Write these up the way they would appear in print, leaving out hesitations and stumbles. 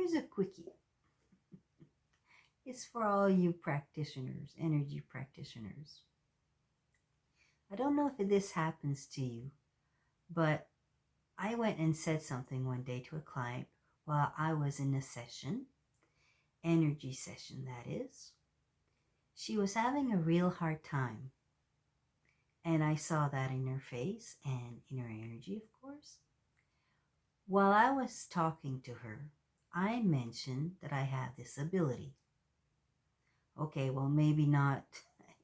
Here's a quickie. It's for all you practitioners, energy practitioners. I don't know if this happens to you, but I went and said something one day to a client while I was in a session, energy session that is. She was having a real hard time. And I saw that in her face and in her energy, of course. While I was talking to her, I mentioned that I have this ability. Okay, well, maybe not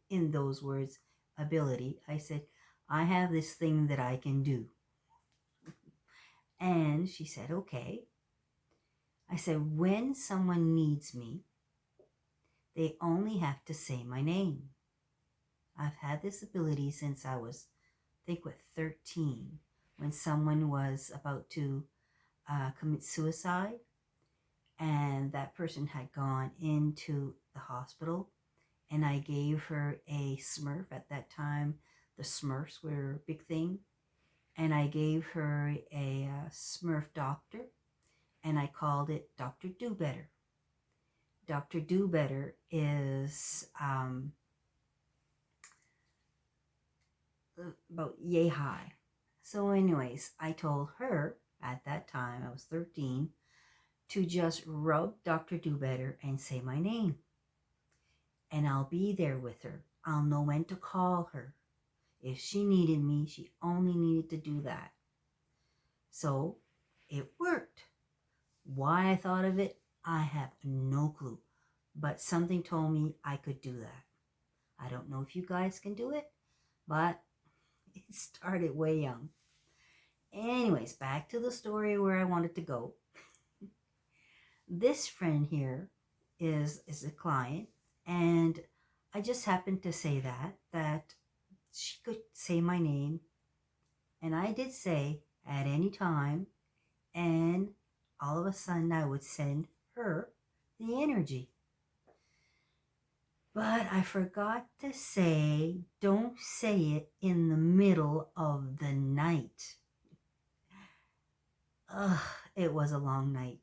in those words, ability. I said, I have this thing that I can do. And she said, okay. I said, when someone needs me, they only have to say my name. I've had this ability since I was, I think, 13, when someone was about to commit suicide, and that person had gone into the hospital, and I gave her a Smurf. At that time, the Smurfs were a big thing, and I gave her a Smurf doctor, and I called it Dr. Do Better. Dr. Do Better is about yay high. So anyways, I told her at that time, I was 13, to just rub Dr. Do Better and say my name. And I'll be there with her. I'll know when to call her. If she needed me, she only needed to do that. So it worked. Why I thought of it, I have no clue. But something told me I could do that. I don't know if you guys can do it, but it started way young. Anyways, back to the story where I wanted to go. This friend here is a client, and I just happened to say that she could say my name, and I did say at any time, and all of a sudden I would send her the energy. But I forgot to say, don't say it in the middle of the night. Ugh, it was a long night.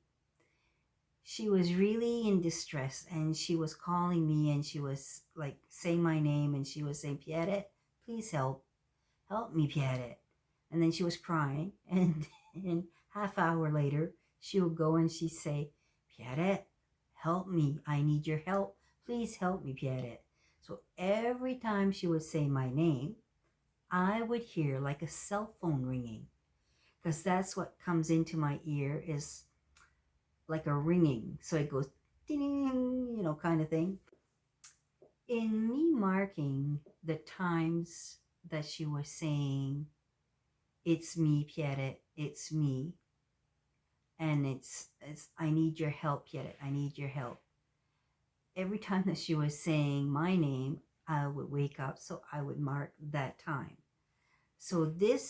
She was really in distress, and she was calling me, and she was like saying my name, and she was saying, Pierrette, please help me, Pierrette. And then she was crying, and half hour later, she would go and she'd say, Pierrette, help me, I need your help, please help me, Pierrette. So every time she would say my name, I would hear like a cell phone ringing, because that's what comes into my ear, is like a ringing. So it goes ding, kind of thing. In me marking the times that she was saying, it's me, Pierrette, it's me, and it's I need your help, Pierrette, I need your help. Every time that she was saying my name, I would wake up, so I would mark that time. So the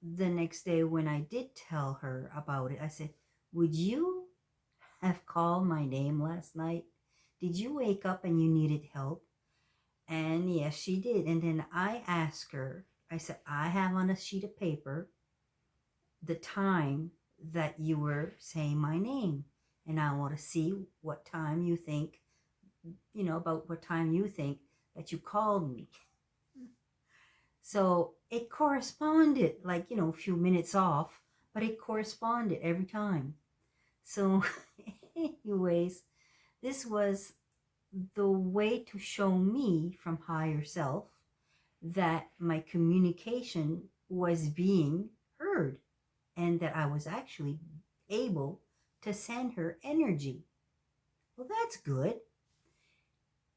next day when I did tell her about it, I said, would you have called my name last night? Did you wake up and you needed help? And yes, she did. And then I asked her, I said, I have on a sheet of paper the time that you were saying my name. And I want to see what time you think, about what time you think that you called me. So it corresponded, like, a few minutes off, but it corresponded every time. So anyways, this was the way to show me from higher self that my communication was being heard, and that I was actually able to send her energy. Well, that's good.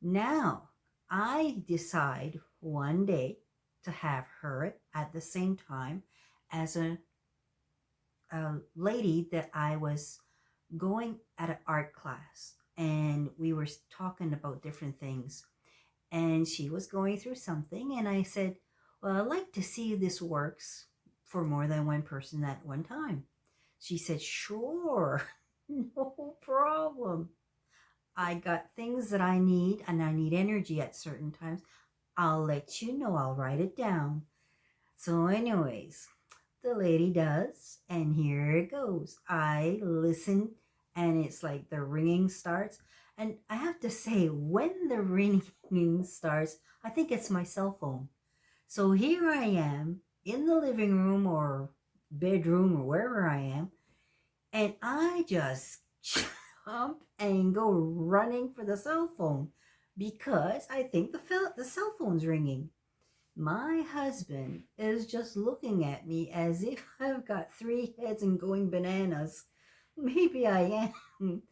Now, I decide one day to have her at the same time as a lady that I was going at an art class, and we were talking about different things, and she was going through something, and I said, well, I'd like to see if this works for more than one person at one time. She said, sure, no problem. I got things that I need, and I need energy at certain times. I'll let you know. I'll write it down. So anyways, the lady does, and here it goes. I listen and it's like the ringing starts. And I have to say, when the ringing starts, I think it's my cell phone. So here I am in the living room or bedroom or wherever I am, and I just jump and go running for the cell phone because I think the cell phone's ringing. My husband is just looking at me as if I've got three heads and going bananas. Maybe I am.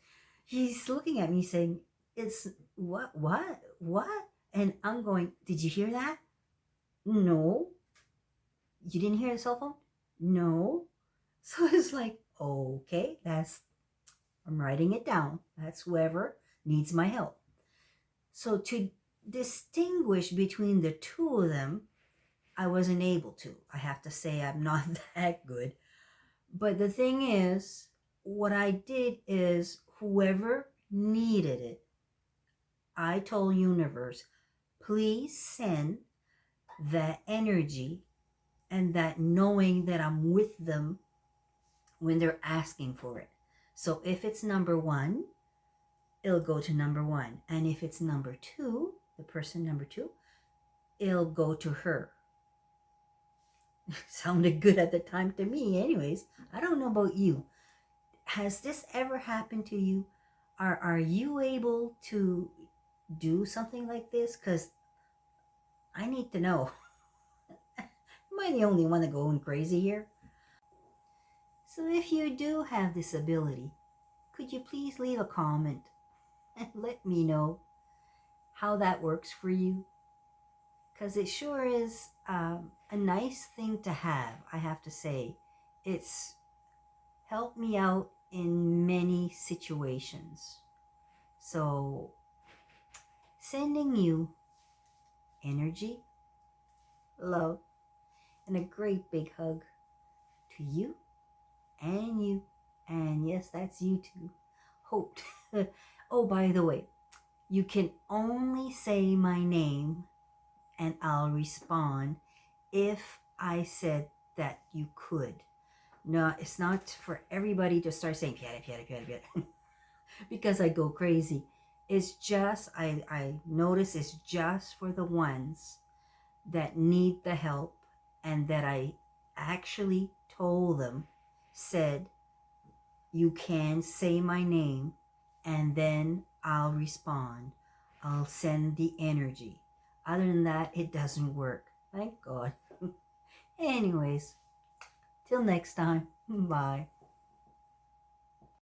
He's looking at me saying, "It's what?" And I'm going, "Did you hear that? No. You didn't hear the cell phone? No." So it's like, okay, I'm writing it down. That's whoever needs my help. So to distinguish between the two of them, I wasn't able to. I have to say I'm not that good. But the thing is, what I did is whoever needed it, I told universe, please send that energy and that knowing that I'm with them when they're asking for it. So if it's number one, it'll go to number one. And if it's number two, the person number two, it'll go to her. Sounded good at the time to me, anyways. I don't know about you. Has this ever happened to you? Are you able to do something like this? Because I need to know. Am I the only one that going crazy here? So if you do have this ability, could you please leave a comment and let me know how that works for you? Because it sure is a nice thing to I have to say. It's helped me out in many situations. So, sending you energy, love, and a great big hug to you and you. And yes, that's you too. Hoped. Oh, by the way, you can only say my name and I'll respond if I said that you could. No, it's not for everybody to start saying Pierrette, Pierrette, Pierrette, Pierrette, because I go crazy. It's just, I notice it's just for the ones that need the help and that I actually told them, said, you can say my name and then I'll respond. I'll send the energy. Other than that, it doesn't work. Thank God. Anyways, till next time. Bye.